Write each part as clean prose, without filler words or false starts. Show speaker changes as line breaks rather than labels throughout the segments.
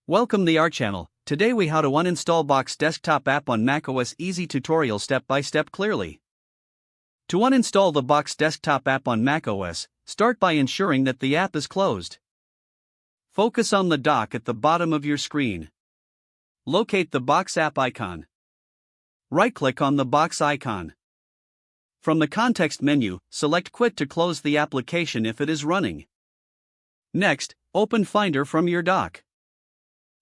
Welcome to our channel. Today we how to uninstall Box desktop app on macOS. Easy tutorial step by step clearly. To uninstall the Box desktop app on macOS, start by ensuring that the app is closed. Focus on the dock at the bottom of your screen. Locate the Box app icon. Right-click on the Box icon. From the context menu, select Quit to close the application if it is running. Next, open Finder from your dock.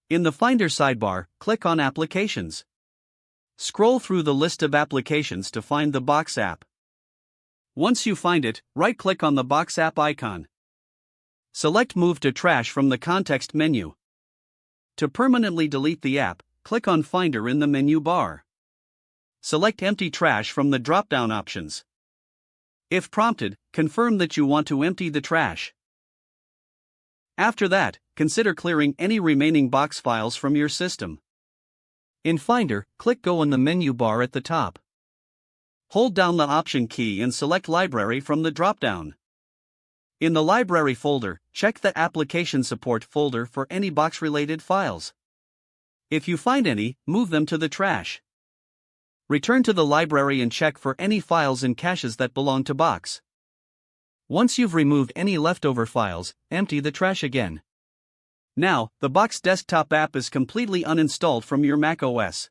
In the Finder sidebar, click on Applications. Scroll through the list of applications to find the Box app. Once you find it, right-click on the Box app icon. Select Move to Trash from the context menu. To permanently delete the app, click on Finder in the menu bar. Select Empty Trash from the drop-down options. If prompted, confirm that you want to empty the trash. After that, consider clearing any remaining Box files from your system. In Finder, click Go in the menu bar at the top. Hold down the Option key and select Library from the drop-down. In the Library folder, check the Application Support folder for any Box-related files. If you find any, move them to the trash. Return to the library and check for any files and caches that belong to Box. Once you've removed any leftover files, empty the trash again. Now, the Box desktop app is completely uninstalled from your macOS.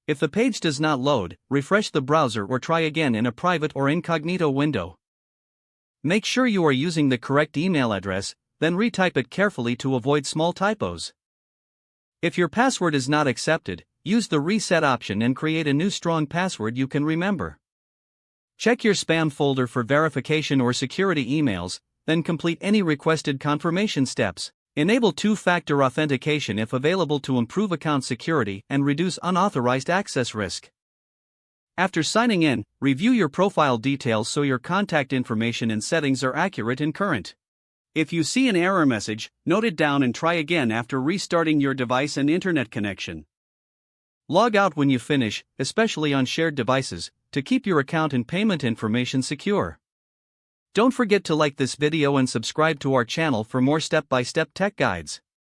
If the page does not load, refresh the browser or try again in a private or incognito window. Make sure you are using the correct email address, then retype it carefully to avoid small typos. If your password is not accepted, use the reset option and create a new strong password you can remember. Check your spam folder for verification or security emails, then complete any requested confirmation steps. Enable two-factor authentication if available to improve account security and reduce unauthorized access risk. After signing in, review your profile details so your contact information and settings are accurate and current. If you see an error message, note it down and try again after restarting your device and internet connection. Log out when you finish, especially on shared devices, to keep your account and payment information secure. Don't forget to like this video and subscribe to our channel for more step-by-step tech guides.